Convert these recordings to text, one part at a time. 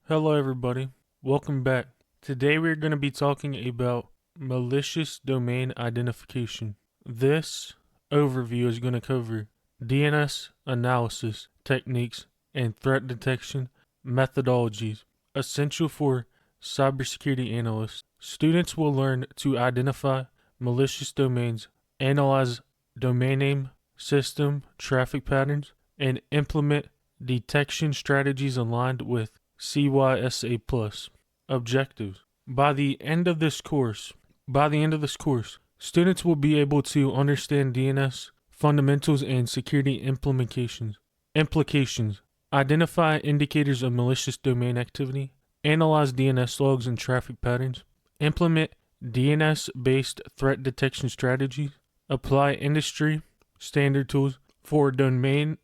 Hello everybody, welcome back. Today we're going to be talking about malicious domain identification. This overview is going to cover DNS analysis techniques and threat detection methodologies essential for cybersecurity analysts. Students will learn to identify malicious domains, analyze domain name system traffic patterns, and implement detection strategies aligned with CySA Plus. Objectives. By the end of this course, students will be able to understand DNS fundamentals and security implications, identify indicators of malicious domain activity, analyze DNS logs and traffic patterns, implement DNS-based threat detection strategies, apply industry standard tools for domain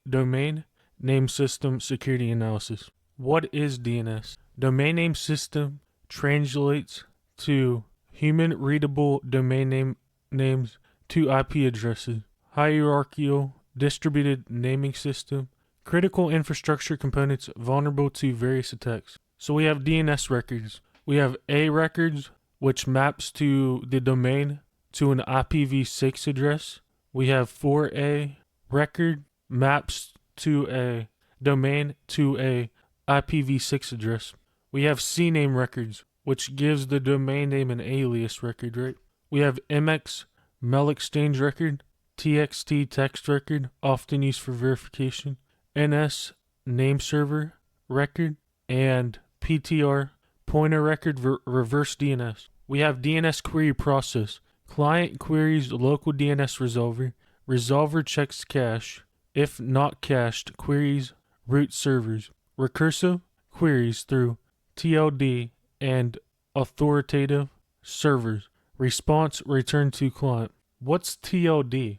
name system security analysis. What is DNS? Domain name system translates to human readable domain names to IP addresses. Hierarchical distributed naming system. Critical infrastructure components vulnerable to various attacks. So we have DNS records. We have A records, which maps to the domain to an IPv6 address. We have 4A record, maps to a domain to a IPv6 address. We have CNAME records, which gives the domain name an alias record, right? We have MX mail exchange record, TXT text record, often used for verification, NS name server record, and PTR pointer record reverse DNS. We have DNS query process. Client queries local DNS resolver. Resolver checks cache. If not cached, queries root servers. Recursive queries through TLD and authoritative servers. Response returned to client. What's TLD?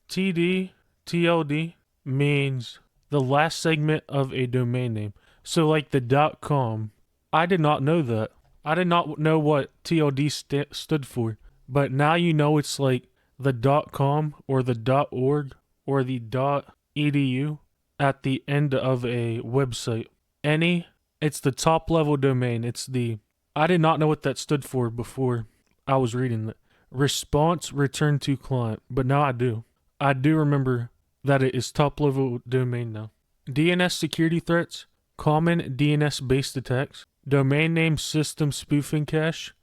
TLD means the last segment of a domain name. So like the .com. I did not know that. I did not know what TLD stood for. But now you know it's like the .com or the .org or the .edu at the end of a website. It's the top level domain. I did not know what that stood for before I was reading that. Response returned to client, but now I do. I do remember that it is top level domain now. DNS security threats, common DNS based attacks, domain name system spoofing cache,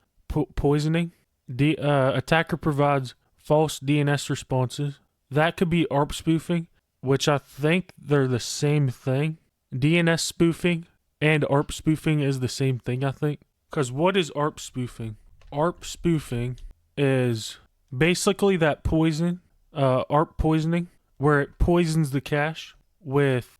poisoning. Attacker provides false DNS responses. That could be ARP spoofing, which I think they're the same thing. DNS spoofing and ARP spoofing is the same thing, I think. Because what is ARP spoofing? ARP spoofing is basically that poison, ARP poisoning, where it poisons the cache with,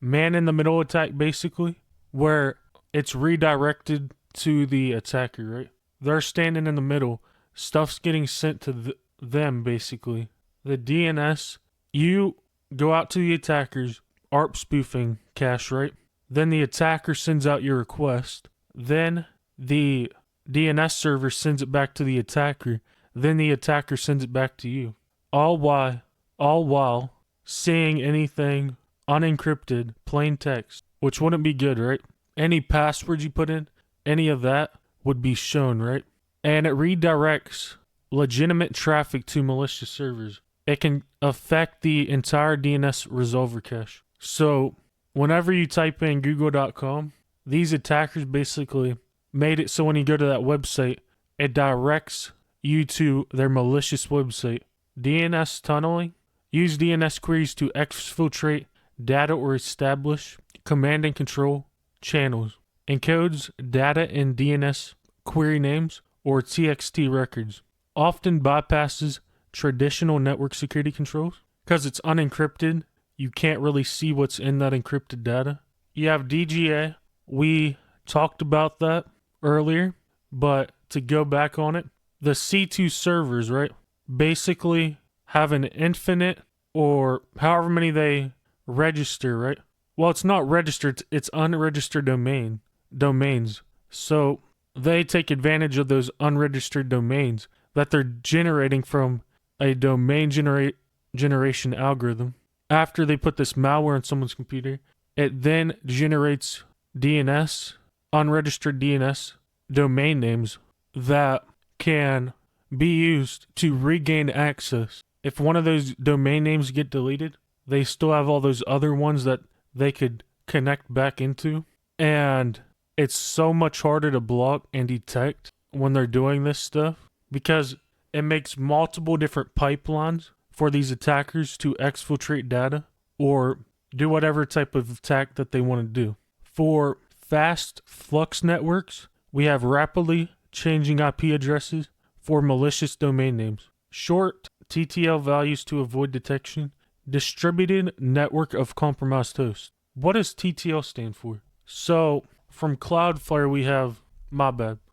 man-in-the-middle attack, basically, where it's redirected to the attacker, right? They're standing in the middle. Stuff's getting sent to them, basically. The DNS, you go out to the attacker's ARP spoofing cache, right? Then the attacker sends out your request. Then the DNS server sends it back to the attacker. Then the attacker sends it back to you. All while seeing anything unencrypted, plain text, which wouldn't be good, right? Any password you put in, any of that would be shown, right? And it redirects legitimate traffic to malicious servers. It can affect the entire DNS resolver cache. So whenever you type in google.com, these attackers basically made it so when you go to that website, it directs you to their malicious website. DNS tunneling. Use DNS queries to exfiltrate data or establish command and control channels. Encodes data in DNS query names or TXT records. Often bypasses traditional network security controls because it's unencrypted. You can't really see what's in that encrypted data. You have DGA. We talked about that earlier, but to go back on it, the C2 servers, right, basically have an infinite or however many they register, right? Well, it's not registered, it's unregistered domains. So they take advantage of those unregistered domains that they're generating from a domain generation algorithm. After they put this malware on someone's computer, it then generates DNS, unregistered DNS domain names that can be used to regain access. If one of those domain names get deleted, they still have all those other ones that they could connect back into. And it's so much harder to block and detect when they're doing this stuff because it makes multiple different pipelines for these attackers to exfiltrate data or do whatever type of attack that they want to do. For fast flux networks, we have rapidly changing IP addresses for malicious domain names. Short TTL values to avoid detection. Distributed network of compromised hosts. What does TTL stand for? So, from Cloudflare we have,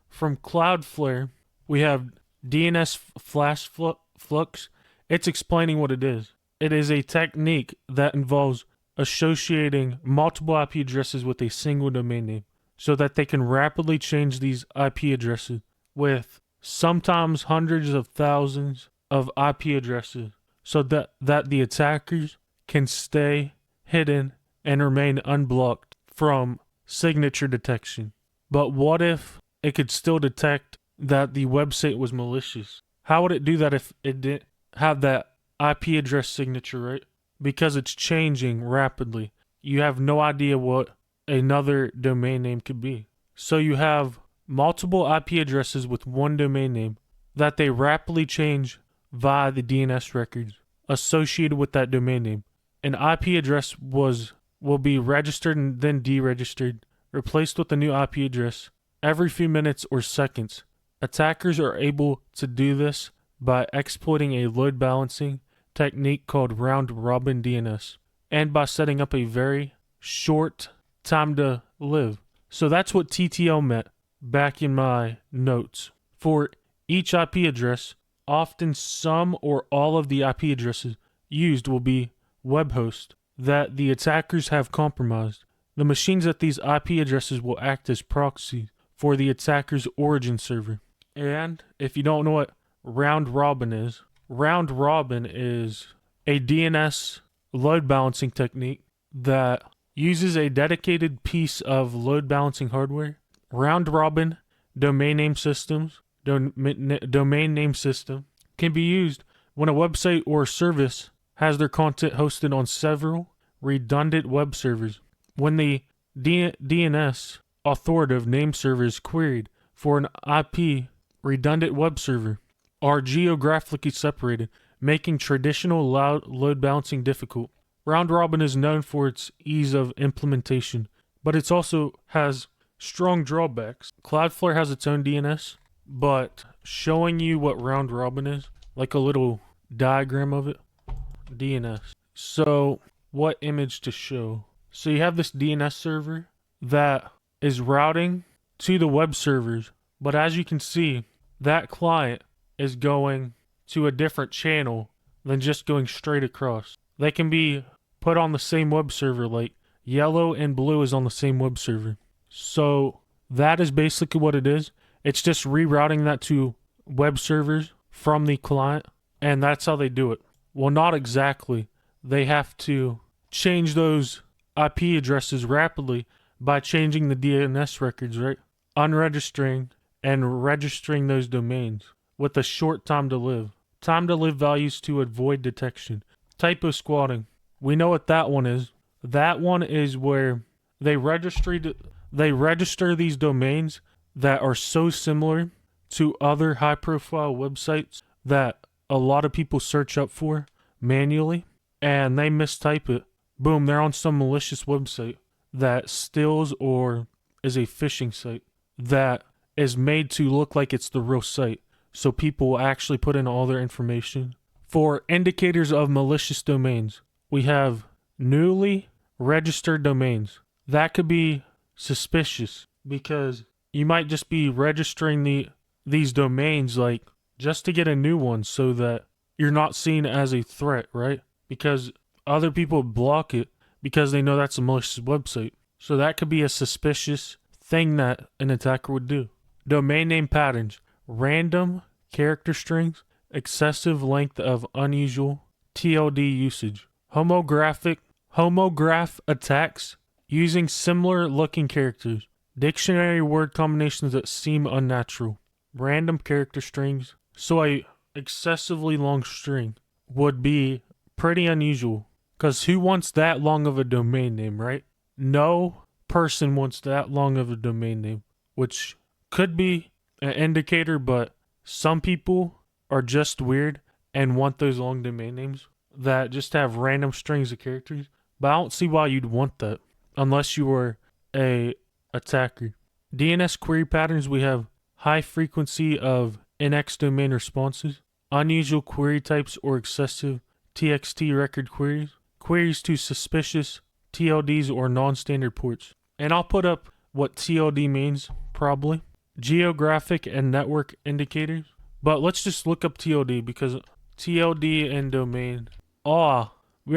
from Cloudflare we have DNS flash flux. It's explaining what it is. It is a technique that involves associating multiple IP addresses with a single domain name so that they can rapidly change these IP addresses with sometimes hundreds of thousands of IP addresses so that the attackers can stay hidden and remain unblocked from signature detection. But what if it could still detect that the website was malicious? How would it do that if it didn't have that IP address signature, right? Because it's changing rapidly. You have no idea what another domain name could be. So you have multiple IP addresses with one domain name that they rapidly change via the DNS records associated with that domain name. An IP address will be registered and then deregistered, replaced with a new IP address every few minutes or seconds. Attackers are able to do this by exploiting a load balancing technique called round-robin DNS and by setting up a very short time to live. So that's what TTL meant back in my notes. For each IP address, often some or all of the IP addresses used will be web hosts that the attackers have compromised. The machines at these IP addresses will act as proxies for the attacker's origin server. And if you don't know what round robin is a DNS load balancing technique that uses a dedicated piece of load balancing hardware. Round robin domain name system can be used when a website or service has their content hosted on several redundant web servers. When the DNS authoritative name server is queried for an IP redundant web server are geographically separated, making traditional load balancing difficult. Round robin is known for its ease of implementation, but it also has strong drawbacks. Cloudflare has its own DNS, but showing you what round robin is, like a little diagram of it, DNS. So, what image to show? So you have this DNS server that is routing to the web servers, but as you can see, that client is going to a different channel than just going straight across. They can be put on the same web server, like yellow and blue is on the same web server. So that is basically what it is. It's just rerouting that to web servers from the client, and that's how they do it. Well, not exactly. They have to change those IP addresses rapidly by changing the DNS records, right? Unregistering and registering those domains with a short time to live. Time to live values to avoid detection. Typo squatting. We know what that one is. That one is where they register these domains that are so similar to other high-profile websites that a lot of people search up for manually, and they mistype it. Boom, they're on some malicious website that steals or is a phishing site that is made to look like it's the real site. So people will actually put in all their information. For indicators of malicious domains, we have newly registered domains. That could be suspicious because you might just be registering these domains like just to get a new one so that you're not seen as a threat, right? Because other people block it because they know that's a malicious website. So that could be a suspicious thing that an attacker would do. Domain name patterns. Random character strings. Excessive length of unusual TLD usage. Homograph attacks using similar looking characters, dictionary word combinations that seem unnatural, random character strings. So a excessively long string would be pretty unusual, because who wants that long of a domain name, right? No person wants that long of a domain name, which could be an indicator, but some people are just weird and want those long domain names that just have random strings of characters. But I don't see why you'd want that unless you were a attacker. DNS query patterns, we have high frequency of NX domain responses, unusual query types or excessive TXT record queries, queries to suspicious TLDs or non-standard ports. And I'll put up what TLD means, probably. Geographic and network indicators. But let's just look up TLD, because TLD and domain. We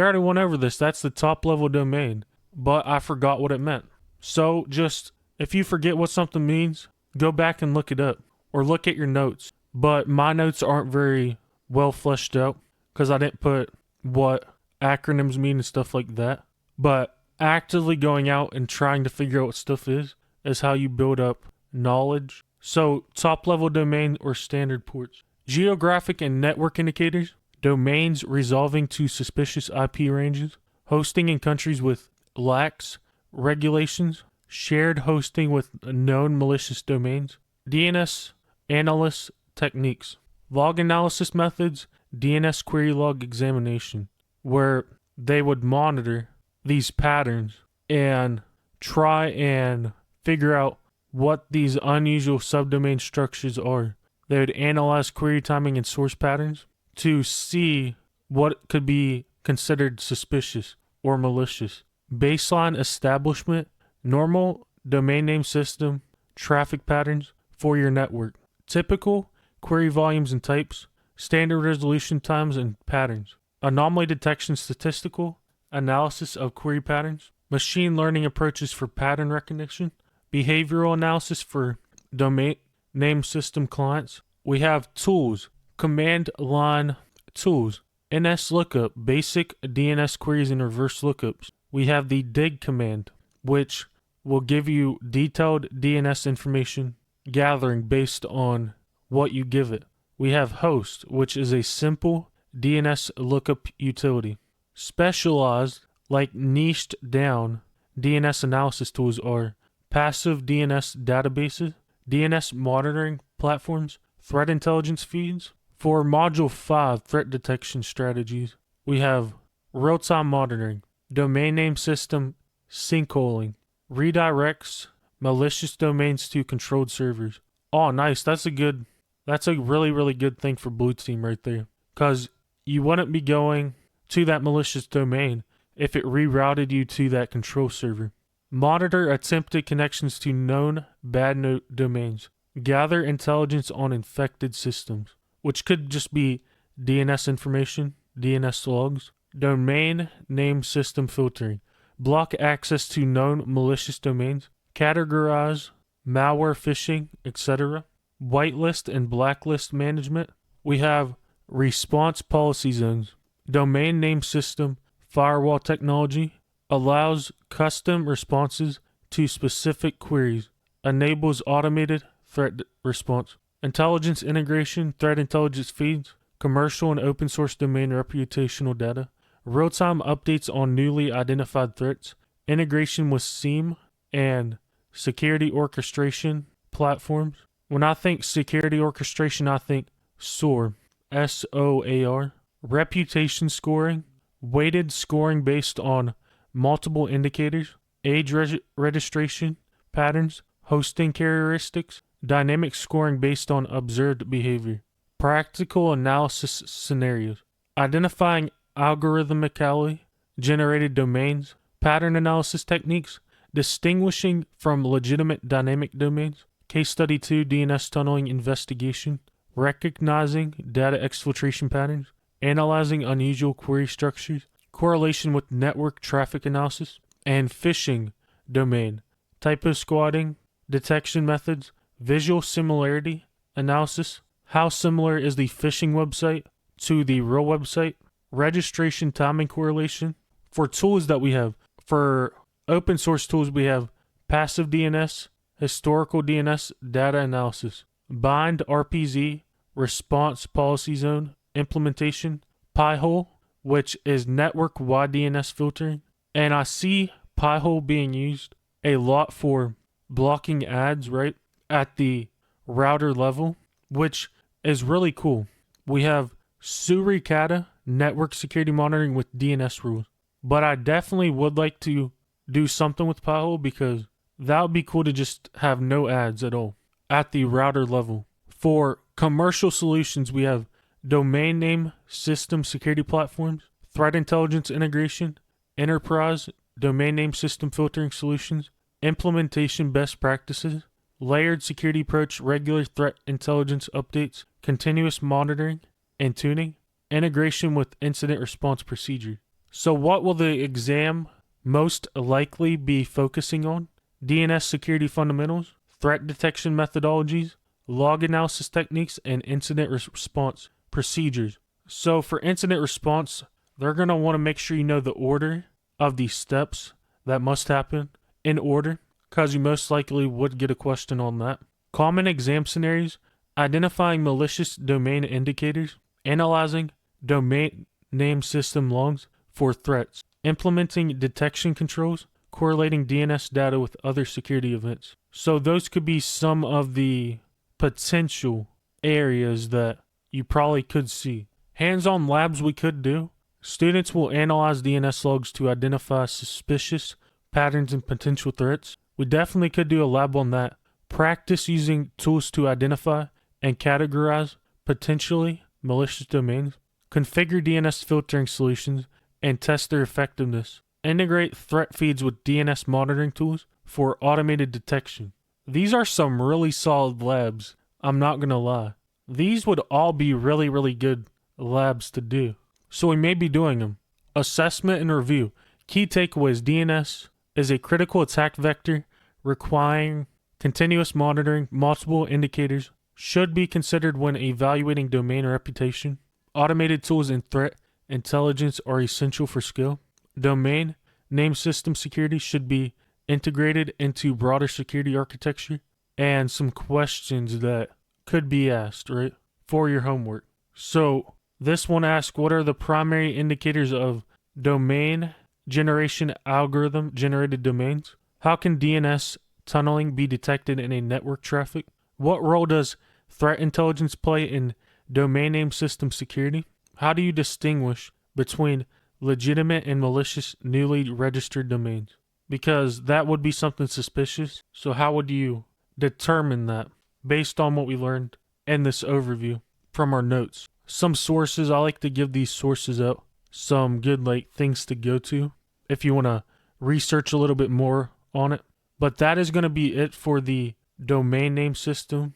already went over this. That's the top level domain. But I forgot what it meant. So just, if you forget what something means, go back and look it up. Or look at your notes. But my notes aren't very well fleshed out, because I didn't put what acronyms mean and stuff like that. But actively going out and trying to figure out what stuff is how you build up knowledge. So top level domain or standard ports. Geographic and network indicators. Domains resolving to suspicious IP ranges. Hosting in countries with lax regulations. Shared hosting with known malicious domains. DNS analyst techniques. Log analysis methods. DNS query log examination, where they would monitor these patterns and try and figure out what these unusual subdomain structures are. They would analyze query timing and source patterns to see what could be considered suspicious or malicious. Baseline establishment, normal domain name system, traffic patterns for your network. Typical query volumes and types, standard resolution times and patterns. Anomaly detection, statistical analysis of query patterns. Machine learning approaches for pattern recognition. Behavioral analysis for domain name system clients. We have tools, command line tools, NS lookup, basic DNS queries and reverse lookups. We have the dig command, which will give you detailed DNS information gathering based on what you give it. We have host, which is a simple DNS lookup utility. Specialized, like niched down DNS analysis tools are passive DNS databases, DNS monitoring platforms, threat intelligence feeds. For Module 5, threat detection strategies, we have real-time monitoring, domain name system sinkholing, redirects malicious domains to controlled servers. Oh, nice. That's a really, really good thing for Blue Team right there. Because you wouldn't be going to that malicious domain if it rerouted you to that control server. Monitor attempted connections to known bad domains. Gather intelligence on infected systems, which could just be DNS information, DNS logs. Domain name system filtering. Block access to known malicious domains. Categorize malware, phishing, etc. Whitelist and blacklist management. We have response policy zones. Domain name system firewall technology allows custom responses to specific queries. Enables automated threat response. Intelligence integration, threat intelligence feeds, commercial and open source domain reputational data. Real-time updates on newly identified threats. Integration with SIEM and security orchestration platforms. When I think security orchestration, I think SOAR, SOAR. Reputation scoring, weighted scoring based on multiple indicators, age registration patterns, hosting characteristics, dynamic scoring based on observed behavior. Practical analysis scenarios, identifying algorithmically generated domains, pattern analysis techniques, distinguishing from legitimate dynamic domains. Case Study 2, DNS tunneling investigation, recognizing data exfiltration patterns, analyzing unusual query structures, correlation with network traffic analysis, and phishing domain, typo squatting, detection methods, visual similarity analysis, how similar is the phishing website to the real website, registration timing correlation. For tools that we have, for Open source tools, we have passive DNS, historical DNS, data analysis, bind RPZ, response policy zone, implementation, Pi-hole, which is network-wide DNS filtering. And I see Pi-hole being used a lot for blocking ads, right, at the router level, which is really cool. We have Suricata, network security monitoring with DNS rules. But I definitely would like to do something with Pi-hole because that would be cool to just have no ads at all at the router level. For commercial solutions, we have domain name system security platforms, threat intelligence integration, enterprise, domain name system filtering solutions, implementation best practices, layered security approach, regular threat intelligence updates, continuous monitoring and tuning, integration with incident response procedure. So what will the exam most likely be focusing on? DNS security fundamentals, threat detection methodologies, log analysis techniques, and incident response procedures. So for incident response, they're going to want to make sure you know the order of these steps that must happen in order, because you most likely would get a question on that. Common exam scenarios, identifying malicious domain indicators, analyzing domain name system logs for threats, implementing detection controls, correlating DNS data with other security events. So those could be some of the potential areas that you probably could see. Hands-on labs we could do. Students will analyze DNS logs to identify suspicious patterns and potential threats. We definitely could do a lab on that. Practice using tools to identify and categorize potentially malicious domains. Configure DNS filtering solutions and test their effectiveness. Integrate threat feeds with DNS monitoring tools for automated detection. These are some really solid labs, I'm not going to lie. These would all be really, really good labs to do. So we may be doing them. Assessment and review. Key takeaways: DNS is a critical attack vector requiring continuous monitoring. Multiple indicators should be considered when evaluating domain reputation. Automated tools and threat intelligence are essential for skill. Domain name system security should be integrated into broader security architecture. And some questions that could be asked, right, for your homework. So this one asks, what are the primary indicators of domain generation algorithm generated domains? How can DNS tunneling be detected in a network traffic? What role does threat intelligence play in domain name system security? How do you distinguish between legitimate and malicious newly registered domains? Because that would be something suspicious. So how would you determine that based on what we learned in this overview from our notes? Some sources, I like to give these sources out, some good things to go to if you want to research a little bit more on it. But that is going to be it for the domain name system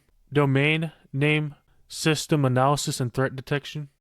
analysis and threat detection.